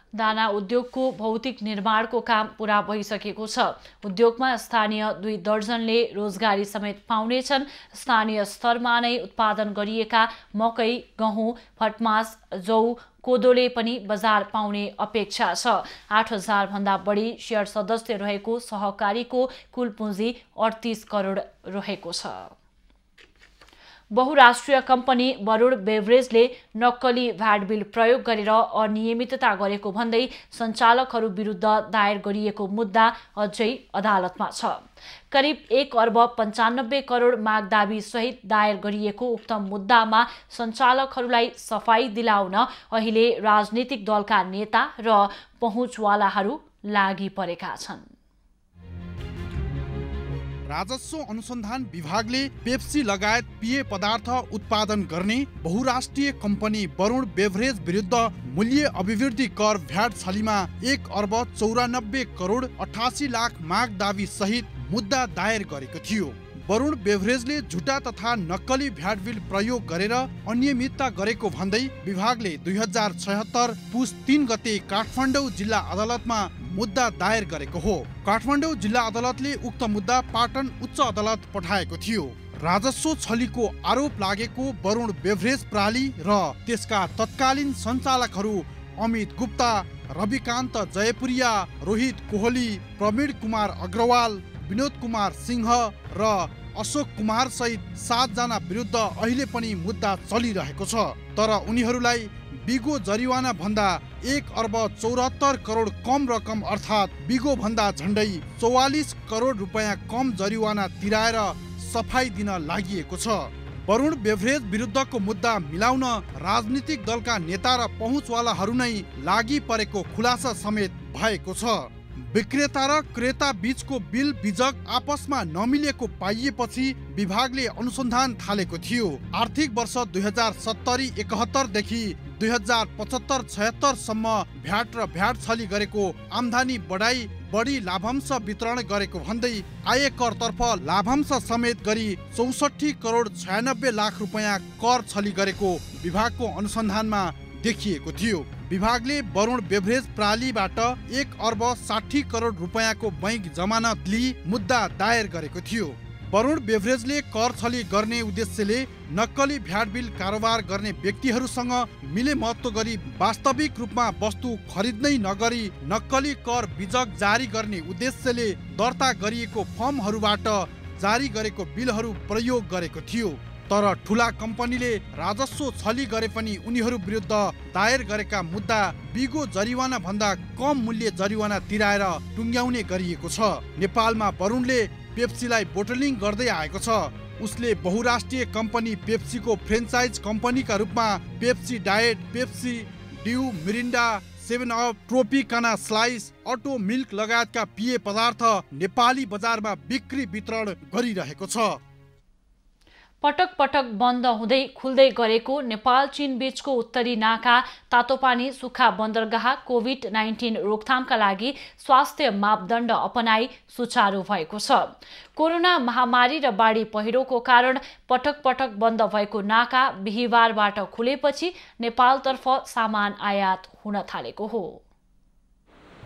दाना उद्योगको भौतिक निर्माणको काम पूरा भइसकेको छ। उद्योगमा स्थानीय 2 दर्जनले रोजगारी समेत पाउनेछन्। स्थानीय स्तरमा नै उत्पादन गरिएका मकै, गहुँ, भटमास, जौ, कोदोले पनि बजार पाउने अपेक्षा छ। 8000 भन्दा बढी शेयर सदस्य रहेको सहकारीको कुल पुँजी 38 करोड रहेको छ। बहुराष्ट्रिय कम्पनी वरुण बेभरेजले नक्कली भ्याट बिल प्रयोग गरेर अनियमितता गरेको भन्दै सञ्चालकहरू विरुद्ध दायर गरिएको मुद्दा अझै अदालतमा छ। करिब 1 अर्ब 95 करोड मागदाबी सहित दायर गरिएको उक्त मुद्दामा सञ्चालकहरूलाई सफाई दिलाउन अहिले राजनीतिक दलका नेता र पहुँचवालाहरू लागि परेका छन्। राजस्व अनुसन्धान विभागले पेप्सी लगायत पेय पदार्थ उत्पादन गर्ने बहुराष्ट्रिय कम्पनी वरुण बेभरेज विरुद्ध मूल्य अभिवृद्धि कर भ्याट छलीमा 1 अर्ब 94 करोड 88 लाख माग दावी सहित मुद्दा दायर गरेको थियो। वरुण बेभरेजले झुटा तथा नक्कली भ्याट बिल प्रयोग गरेर अनियमितता गरेको भन्दै विभागले 2076 पुस 3 गते काठमाडौँ जिल्ला अदालतमा मुद्दा दायर गरेको हो। काठमाडौँ जिल्ला अदालतले उक्त मुद्दा पाटन उच्च अदालत पठाएको थियो। राजस्व छलीको आरोप लागेको वरुण बेभरेज प्रणाली र त्यसका तत्कालीन सञ्चालकहरू अमित गुप्ता, रविकान्त जयपुरिया, रोहित कोहली, प्रवीण कुमार अग्रवाल, विनोद कुमार सिंह र अशोक कुमार सहित 7 जना विरुद्ध अहिले पनि मुद्दा चलिरहेको छ। तर उनीहरूलाई बिगो जरिवाना भन्दा 1 अर्ब 74 करोड कम रकम अर्थात् बिगो भन्दा झण्डै 44 करोड रुपैयाँ कम जरिवाना तिराएर सफाई दिन लागि छ। वरुण बेभरेज विरुद्धको मुद्दा मिलाउन राजनीतिक दलका नेता र पहुँचवालाहरू नै लागि परेको खुलासा समेत भएको छ। विक्रेता र क्रेता बीचको बिल बिजक आपसमा नमिलेको पाइएपछि विभागले अनुसन्धान थालेको थियो। आर्थिक वर्ष 2070-71 देखि 2075-76 सम्म भ्याट र भ्याट छली गरेको आम्दानी बढाई बढी लाभांश वितरण गरेको भन्दै आयकर तर्फ लाभांश समेत गरी 64 करोड 96 लाख रुपैयाँ कर छली गरेको विभागको अनुसन्धानमा देखिएको थियो। विभागले वरुण बेभरेज प्रणालीबाट 1 अर्ब 60 करोड रुपैयाँको बैंक जमानत लिई मुद्दा दायर गरेको थियो। वरुण बेभरेजले कर छली गर्ने उद्देश्यले नक्कली भ्याट बिल कारोबार गर्ने व्यक्तिहरूसँग मिलेमत्तो गरी वास्तविक रूपमा वस्तु खरिद्नै नगरी नक्कली कर बीजक जारी गर्ने उद्देश्यले दर्ता गरिएको फर्महरूबाट जारी गरेको बिलहरू प्रयोग गरेको थियो। तर ठूला कम्पनीले राजस्व छली गरे पनि उनीहरू विरुद्ध दायर गरेका मुद्दा बिगो जरिवाना भन्दा कम मूल्य जरिवाना तिराएर टुङ्ग्याउने गरिएको छ। नेपालमा वरुणले पेप्सीलाई बोटलिङ गर्दै आएको छ। उसले बहुराष्ट्रिय कम्पनी पेप्सीको फ्रेन्चाइज कम्पनीका रूपमा Pepsi diet, Pepsi, due, Mirinda, 7 up, Tropicana slice, auto milk लगायतका पेय पदार्थ नेपाली बजारमा बिक्री वितरण गरिरहेको छ। पटक पटक बन्द हुँदै खुल्दै गरेको नेपाल चीन बीचको उत्तरी नाका तातोपानी सुक्खा बन्दरगाह कोभिड-19 रोकथामका लागि स्वास्थ्य मापदण्ड अपनाई सुचारू भएको छ। कोरोना महामारी र बाढी पहिरोको कारण पटक पटक बन्द भएको नाका बिहीबारबाट खुलेपछि नेपालतर्फ सामान आयात हुन थालेको हो।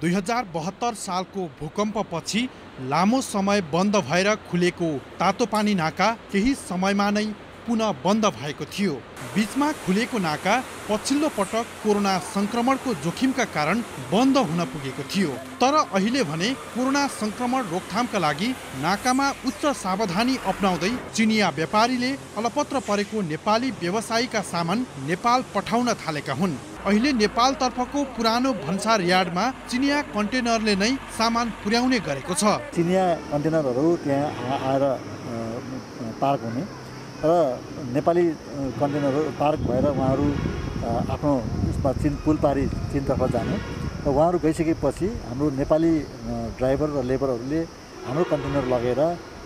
2072 सालको भूकम्पपछि लामो समय बन्द भएर खुलेको तातोपानी नाका केही समयमा नै पुनः बन्द भएको थियो। बीचमा खुलेको नाका पछिल्लो पटक कोरोना संक्रमणको जोखिमका कारण बन्द हुन पुगेको थियो। तर अहिले भने कोरोना संक्रमण रोकथामका लागि नाकामा उच्च सावधानी अपनाउँदै चिनिया व्यापारीले अलपत्र परेको नेपाली व्यवसायीका सामान नेपाल पठाउन थालेका हुन्। अहिले नेपालतर्फको पुरानो भन्सार यार्डमा चिनिया कन्टेनरले नै सामान पुर्याउने गरेको छ। चिनिया कन्टेनरहरू त्यहाँ आएर पार्क हुने र नेपाली कन्टेनरहरू पार्क भएर उहाँहरू आफ्नो चीन पुल पारी चीनतर्फ जाने र उहाँहरू गइसकेपछि हाम्रो नेपाली ड्राइभर र लेबरहरूले हाम्रो कन्टेनर लगेर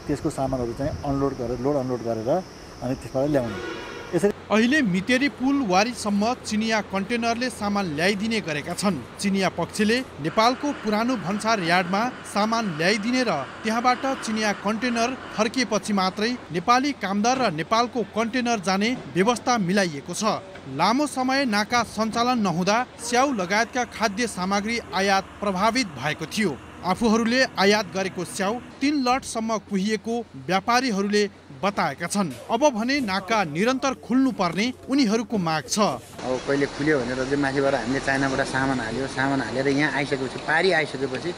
त्यसको सामानहरू चाहिँ अनलोड गरेर लोड अनलोड गरेर अनि त्यसबाट ल्याउने। यसरी अहिले मितेरी पुल वारीसम्म चिनिया कन्टेनरले सामान ल्याइदिने गरेका छन्। चिनिया पक्षले नेपालको पुरानो भन्सार यार्डमा सामान ल्याइदिने र त्यहाँबाट चिनिया कन्टेनर फर्किएपछि मात्रै नेपाली कामदार र नेपालको कन्टेनर जाने व्यवस्था मिलाइएको छ। लामो समय नाका सञ्चालन नहुँदा स्याउ लगायतका खाद्य सामग्री आयात प्रभावित भएको थियो। आफूहरूले आयात गरेको स्याउ 3 लटसम्म कुहिएको व्यापारीहरूले बताएका छन्। अब भने नाका निरन्तर खुल्नु पर्ने उनीहरूको माग छ। अब कहिले खुल्यो भनेर चाहिँ माथिबाट हामीले चाइनाबाट सामान हाल्यो, सामान हालेर यहाँ आइसकेपछि पारी आइसकेपछि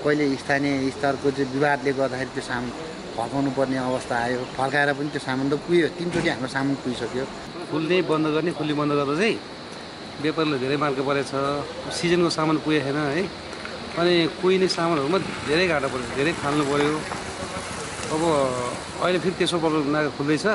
कहिले स्थानीय स्तरको चाहिँ विवादले गर्दाखेरि त्यो सामान फर्काउनु पर्ने अवस्था आयो। फर्काएर पनि त्यो सामान त पुग्यो, 3 चोटि हाम्रो सामान पुगिसक्यो। खुल्ने बन्द गर्ने खुल्ने बन्द गर्दा चाहिँ व्यापारीले धेरै मार्का परेछ। सिजनको सामान पुगेको छैन है, अनि कुहिने सामानहरूमा धेरै घाटा पर्छ, धेरै फाल्नु पर्यो। अब अहिले फेरि तेस्रो पल्ट नाका खुल्दैछ,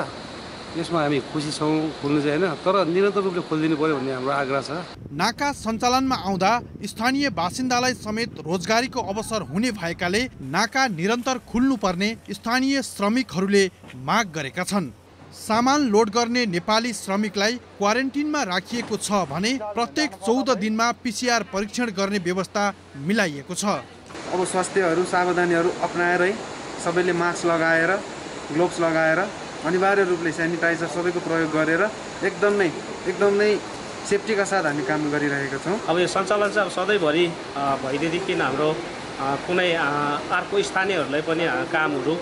यसमा हामी खुसी छौँ, खुल्नु चाहिँ होइन, तर निरन्तर रूपले खोलिदिनु पर्यो भन्ने हाम्रो आग्रह छ। नाका सञ्चालनमा आउँदा स्थानीय बासिन्दालाई समेत रोजगारीको अवसर हुने भएकाले नाका निरन्तर खुल्नु पर्ने स्थानीय श्रमिकहरूले माग गरेका छन्। सामान लोड गर्ने नेपाली श्रमिकलाई क्वारेन्टिनमा राखिएको छ भने प्रत्येक 14 दिनमा PCR परीक्षण गर्ने व्यवस्था मिलाइएको छ। अब स्वास्थ्यहरू सावधानीहरू अपनाएरै सबैले मास्क लगाएर, ग्लोभ्स लगाएर, अनिवार्य रूपले सेनिटाइजर सबैको प्रयोग गरेर एकदम नै सेफ्टीका साथ हामी काम गरिरहेका छौँ। अब यो सञ्चालन चाहिँ अब सधैँभरि भइदिएदेखि हाम्रो कुनै अर्को स्थानीयहरूलाई पनि कामहरू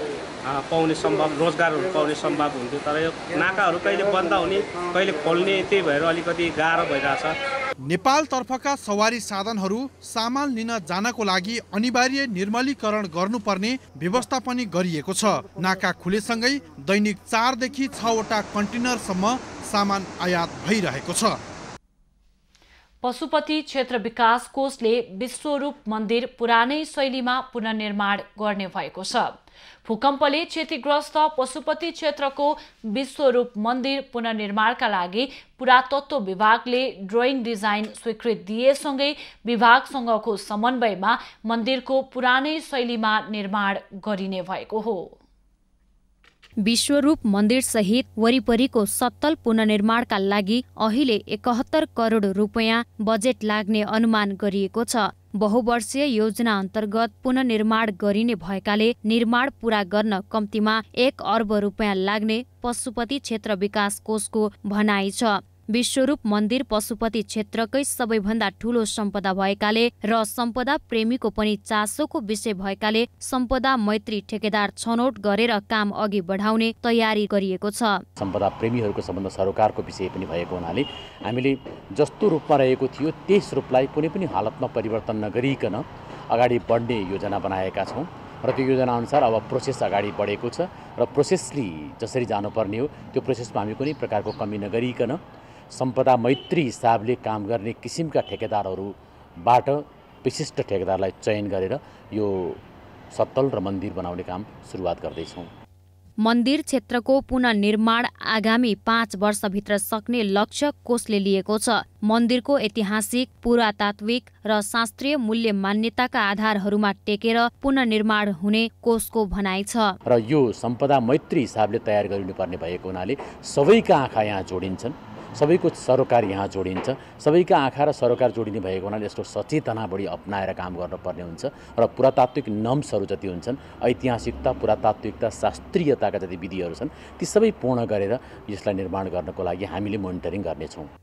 पाउने सम्भव, रोजगारहरू पाउने सम्भव हुन्थ्यो। तर यो नाकाहरू कहिले बन्द हुने कहिले खोल्ने, त्यही भएर अलिकति गाह्रो भइरहेछ। नेपालतर्फका सवारी साधनहरू सामान लिन जानको लागि अनिवार्य निर्मलीकरण गर्नुपर्ने व्यवस्था पनि गरिएको छ। नाका खुलेसँगै दैनिक 4 देखि 6 वटा कन्टेनरसम्म सामान आयात भइरहेको छ। पशुपति क्षेत्र विकास कोषले विश्वरूप मन्दिर पुरानै शैलीमा पुनर्निर्माण गर्ने भएको छ। भूकम्पले क्षतिग्रस्त पशुपति क्षेत्रको विश्वरूप मन्दिर पुनर्निर्माणका लागि पुरातत्व विभागले ड्रइङ डिजाइन स्वीकृति दिएसँगै विभागसँगको समन्वयमा मन्दिरको पुरानै शैलीमा निर्माण गरिने भएको हो। विश्वरूप मन्दिर सहित वरिपरिको सत्तल पुनर्निर्माणका लागि अहिले 71 करोड रुपैयाँ बजेट लाग्ने अनुमान गरिएको छ। बहुवर्षीय योजना अन्तर्गत पुनर्निर्माण गरिने भएकाले निर्माण पूरा गर्न कम्तीमा 1 अर्ब रुपैयाँ लाग्ने पशुपति क्षेत्र विकास कोषको भनाइ छ। विश्वरूप मन्दिर पशुपति क्षेत्रकै सबैभन्दा ठूलो सम्पदा भएकाले र सम्पदा प्रेमीको पनि चासोको विषय भएकाले सम्पदा मैत्री ठेकेदार छनौट गरेर काम अघि बढाउने तयारी गरिएको छ। सम्पदा प्रेमीहरूको सम्बन्ध सरोकारको विषय पनि भएको हुनाले हामीले जस्तो रूपमा रहेको थियो त्यस रूपलाई कुनै पनि हालतमा परिवर्तन नगरिकन अगाडि बढ्ने योजना बनाएका छौँ र त्यो योजना अनुसार अब प्रोसेस अगाडि बढेको छ र प्रोसेसले जसरी जानुपर्ने हो त्यो प्रोसेसमा हामी कुनै प्रकारको कमी नगरिकन सम्पदा मैत्री हिसाबले काम गर्ने किसिमका ठेकेदारहरूबाट विशिष्ट ठेकेदारलाई चयन गरेर यो सत्तल र मन्दिर बनाउने काम सुरुवात गर्दैछौँ। मन्दिर क्षेत्रको पुनर्निर्माण आगामी 5 वर्षभित्र सक्ने लक्ष्य कोषले लिएको छ। मन्दिरको ऐतिहासिक, पुरातात्विक र शास्त्रीय मूल्य मान्यताका आधारहरूमा टेकेर पुनर्निर्माण हुने कोषको भनाइ छ। र यो सम्पदा मैत्री हिसाबले तयार गरिनुपर्ने भएको हुनाले सबैका आँखा यहाँ जोडिन्छन्, सबैको सरोकार यहाँ जोडिन्छ, सबैका आँखा र सरोकार जोडिने भएको हुनाले यसको सचेतना बढी अपनाएर काम गर्नुपर्ने हुन्छ र पुरातात्विक नम्सहरू जति हुन्छन्, ऐतिहासिकता, पुरातात्विकता, शास्त्रीयताका जति विधिहरू छन् ती सबै पूर्ण गरेर यसलाई निर्माण गर्नको लागि हामीले मोनिटरिङ गर्नेछौँ।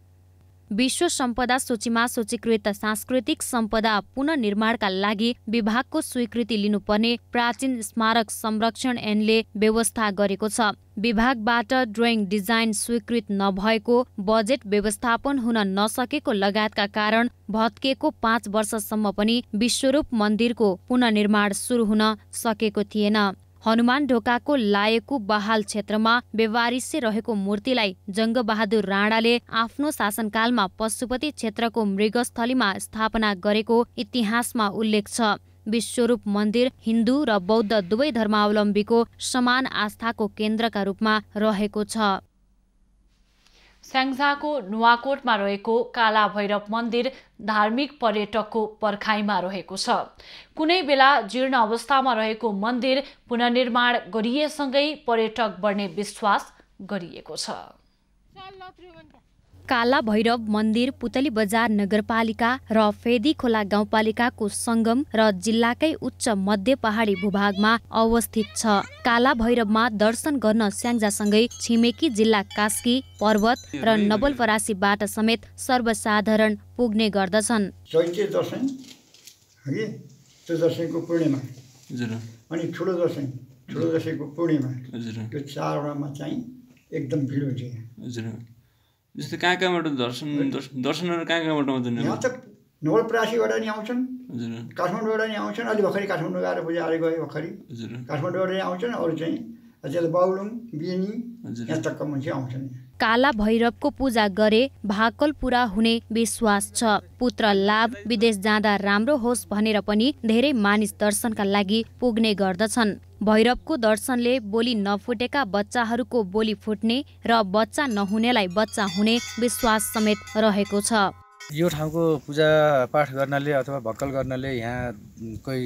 विश्व सम्पदा सूचीमा सूचीकृत सांस्कृतिक सम्पदा पुनर्निर्माणका लागि विभागको स्वीकृति लिनुपर्ने प्राचीन स्मारक संरक्षण ऐनले व्यवस्था गरेको छ। विभागबाट ड्रइङ डिजाइन स्वीकृत नभएको, बजेट व्यवस्थापन हुन नसकेको लगायतका कारण भत्किएको 5 वर्षसम्म पनि विश्वरूप मन्दिरको पुनर्निर्माण सुरु हुन सकेको थिएन। हनुमान ढोकाको लायकु बहाल क्षेत्रमा बेवारिसे रहेको मूर्तिलाई जङ्गबहादुर राणाले आफ्नो शासनकालमा पशुपति क्षेत्रको मृगस्थलीमा स्थापना गरेको इतिहासमा उल्लेख छ। विश्वरूप मन्दिर हिन्दू र बौद्ध दुवै धर्मावलम्बीको समान आस्थाको केन्द्रका रूपमा रहेको छ। स्याङ्जाको नुवाकोटमा रहेको काला भैरव मन्दिर धार्मिक पर्यटकको पर्खाइमा रहेको छ। कुनै बेला जीर्ण अवस्थामा रहेको मन्दिर पुनर्निर्माण गरिएसँगै पर्यटक बढ्ने विश्वास गरिएको छ। काला भैरव मन्दिर पुतली बजार नगरपालिका र फेदी खोला गाउँपालिकाको सङ्गम र जिल्लाकै उच्च मध्य पहाडी भूभागमा अवस्थित छ। काला भैरवमा दर्शन गर्न स्याङ्जासँगै छिमेकी जिल्ला कास्की, पर्वत र नवलपरासीबाट समेत सर्वसाधारण पुग्ने गर्दछन्। चैते दशैं हगि त्यो दशैंको पूर्णिमा अनि ठुलो दशैंको पूर्णिमा त्यो चाडमा चाहिँ एकदम भिड हुन्छ। जस्तै कहाँबाट दर्शनहरू कहाँबाट आउँछन्? यहाँ त नवलपरासीबाट नि आउँछन्, काठमाडौँबाट नि आउँछन्। अलि भर्खरै काठमाडौँ गएर पूजा अरे गयो भर्खरै काठमाडौँबाट नि आउँछन्। अरू चाहिँ त्यता बाउलुङ, बिनी यहाँ तक मान्छे आउँछन्। काला भैरवको पूजा गरे भाकल पूरा हुने विश्वास छ। पुत्र लाभ, विदेश जाँदा राम्रो होस् भनेर पनि धेरै मानिस दर्शनका लागि पुग्ने गर्दछन्। भैरवको दर्शनले बोली नफुटेका बच्चाहरूको बोली फुट्ने र बच्चा नहुनेलाई बच्चा हुने विश्वास समेत रहेको छ। यो ठाउँको पूजा पाठ गर्नाले अथवा भक्कल गर्नाले यहाँ कोही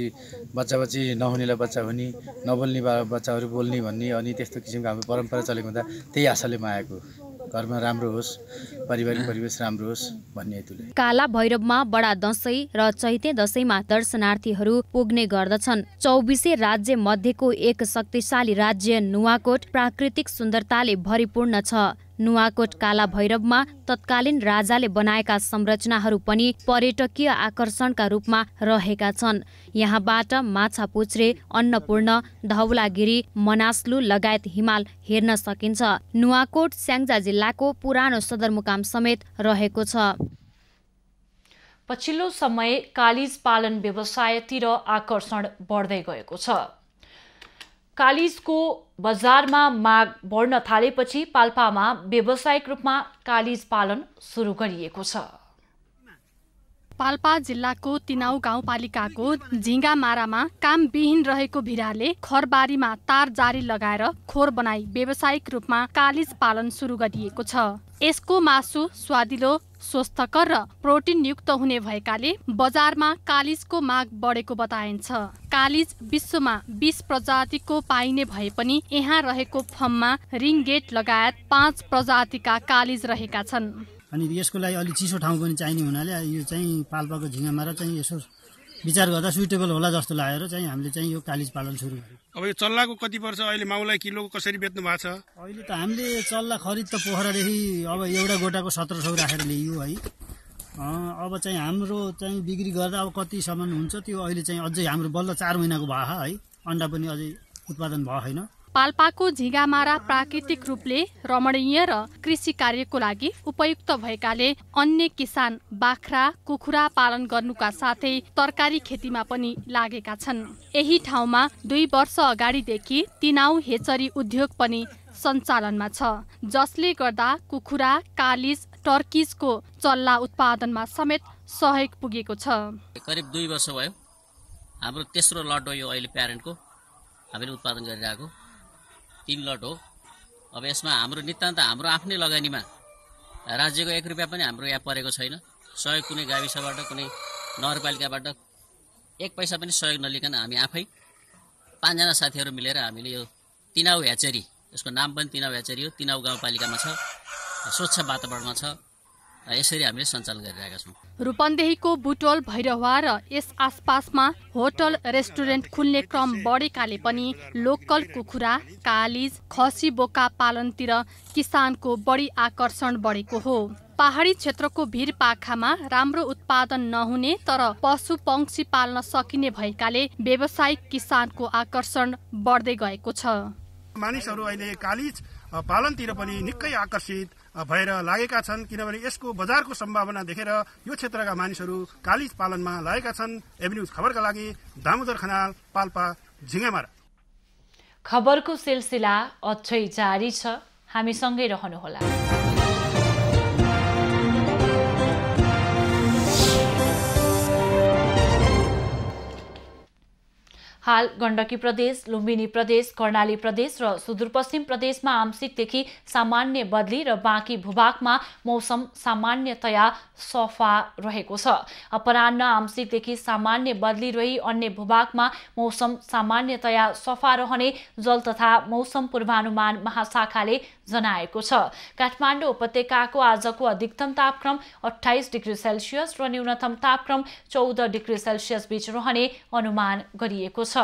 बच्चा बच्ची नहुनेलाई बच्चा हुने, नबोल्ने बच्चाहरू बोल्ने भन्ने अनि त्यस्तो किसिमको हाम्रो परम्परा चलेको हुँदा त्यही आशाले म आएको। घरमा राम्रो होस्, पारिवारिक परिवेश राम्रो होस् भन्ने हेतुले। काला भैरवमा बडा दशैं र चैते दशैंमा दर्शनार्थीहरू पुग्ने गर्दछन्। 24 राज्य मध्येको एक शक्तिशाली राज्य नुवाकोट प्राकृतिक सुन्दरताले भरिपूर्ण छ। नुवाकोट काला भैरवमा तत्कालीन राजाले बनाएका संरचनाहरू पनि पर्यटकीय आकर्षणका रूपमा रहेका छन्। यहाँबाट माछापुच्छ्रे, अन्नपूर्ण, धवलागिरी, मनास्लु लगायत हिमाल हेर्न सकिन्छ। नुवाकोट स्याङ्जा जिल्लाको पुरानो सदरमुकाम समेत रहेको छ। पछिल्लो समय कालिज पालन व्यवसायतिर आकर्षण बढ्दै गएको छ। कालिजको बजारमा माग बढ्न थालेपछि पाल्पामा व्यावसायिक रूपमा कालिज पालन सुरु गरिएको छ। पाल्पा जिल्लाको तिनाउ गाउँपालिकाको झिङ्गामारामा कामविहीन रहेको भिराले खरबारीमा तार जारी लगाएर खोर बनाई व्यावसायिक रूपमा कालिज पालन सुरु गरिएको छ। यसको मासु स्वादिलो, स्वस्थकर र प्रोटिन युक्त हुने भएकाले बजारमा कालिजको माग बढेको बताइन्छ। कालिज विश्वमा 20 प्रजातिको पाइने भए पनि यहाँ रहेको फर्ममा रिङगेट लगायत 5 प्रजातिका कालिज रहेका छन्। अनि यसको लागि अलि चिसो ठाउँ पनि चाहिने हुनाले यो चाहिँ पाल्पाको झिङ्गामारा चाहिँ यसो विचार गर्दा सुइटेबल होला जस्तो लागेर चाहिँ हामीले चाहिँ यो कालिज पालन सुरु गर्यौँ। अब यो चल्लाको कति पर्छ अहिले माउलाई किलोको कसरी बेच्नु भएको छ? अहिले त हामीले चल्ला खरिद त पोखरादेखि अब एउटा गोटाको 1700 राखेर ल्याइयो है। अब चाहिँ हाम्रो चाहिँ बिक्री गर्दा अब कतिसम्म हुन्छ त्यो अहिले चाहिँ अझै हाम्रो बल्ल 4 महिनाको भयो है। अन्डा पनि अझै उत्पादन भयो छैन। पाल्पाको झिगामारा प्राकृतिक रूपले रमणीय र कृषि कार्यको लागि उपयुक्त भएकाले अन्य किसान बाख्रा कुखुरा पालन गर्नुका साथै तरकारी खेतीमा पनि लागेका छन्। यही ठाउँमा 2 वर्ष अगाडिदेखि तिनाउ हेचरी उद्योग पनि सञ्चालनमा छ, जसले गर्दा कुखुरा कालिज टर्किजको चल्ला उत्पादनमा समेत सहयोग पुगेको छ। करिब 2 वर्ष भयो हाम्रो तेस्रो लट हो यो अहिले प्यारेन्टको हामीले उत्पादन गरिरहेको 3 लट हो। अब यसमा हाम्रो नितान्त हाम्रो आफ्नै लगानीमा राज्यको 1 रुपैयाँ पनि हाम्रो यहाँ परेको छैन। सहयोग कुनै गाविसबाट कुनै नगरपालिकाबाट 1 पैसा पनि सहयोग नलिकन हामी आफै 5 जना साथीहरू मिलेर हामीले यो तिनाउ ह्याचरी, यसको नाम पनि तिनाउ ह्याचरी हो, तिनाउ गाउँपालिकामा छ, स्वच्छ वातावरणमा छ, यसरी हामीले सञ्चालन गरिरहेका छौँ। रूपन्देहीको बुटोल भैरहवा र यस आसपासमा होटल रेस्टुरेन्ट खुल्ने क्रम बढेकाले पनि लोकल कुखुरा कालिज खसी बोका पालनतिर किसानको बढी आकर्षण बढेको हो। पहाडी क्षेत्रको भिरपाखामा राम्रो उत्पादन नहुने तर पशु पंक्षी पाल्न सकिने भएकाले व्यावसायिक किसानको आकर्षण बढ्दै गएको छ। मानिसहरू अहिले कालिज पालनतिर पनि निकै आकर्षित भएर लागेका छन्, किनभने यसको बजारको सम्भावना देखेर यो क्षेत्रका मानिसहरू कालिज पालनमा लागेका छन्। एभिन्यूज खबरका लागि दामोदर खनाल, पाल्पा, झिगामारा। खबरको सिलसिला अझै जारी छ, हामीसँगै रहनुहोला। हाल गण्डकी प्रदेश, लुम्बिनी प्रदेश, कर्णाली प्रदेश र सुदूरपश्चिम प्रदेशमा आंशिकदेखि सामान्य बदली र बाँकी भूभागमा मौसम सामान्यतया सफा रहेको छ। अपराह्न आंशिकदेखि सामान्य बदली रही अन्य भूभागमा मौसम सामान्यतया सफा रहने जल तथा मौसम पूर्वानुमान महाशाखाले जनाएको छ। काठमाडौँ उपत्यकाको आजको अधिकतम तापक्रम 28 डिग्री सेल्सियस र न्यूनतम तापक्रम 14 डिग्री सेल्सियस बीच रहने अनुमान गरिएको छ।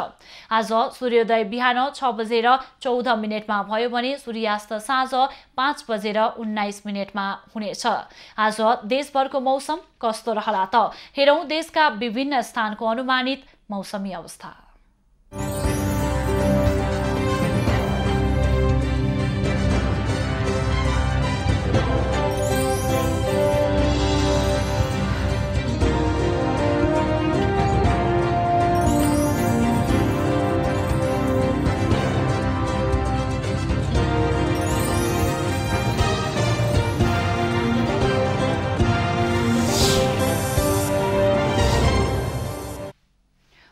आज सूर्योदय बिहान 6:14 भयो भने सूर्यास्त साँझ 5:19 हुनेछ। आज देशभरको मौसम कस्तो रहला त हेरौं देशका विभिन्न स्थानको अनुमानित मौसमी अवस्था।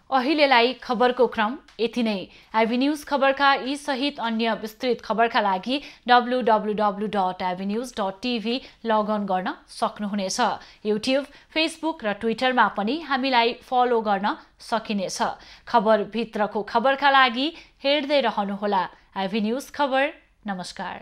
अहिलेलाई खबरको क्रम यति नै। आइभी न्यूज खबरका यी सहित अन्य विस्तृत खबरका लागि www.ivnews.tv लगअन गर्न सक्नुहुनेछ। युट्युब, फेसबुक र ट्विटरमा पनि हामीलाई फलो गर्न सकिनेछ। खबरभित्रको खबरका लागि हेर्दै रहनुहोला आइभी न्यूज खबर। नमस्कार।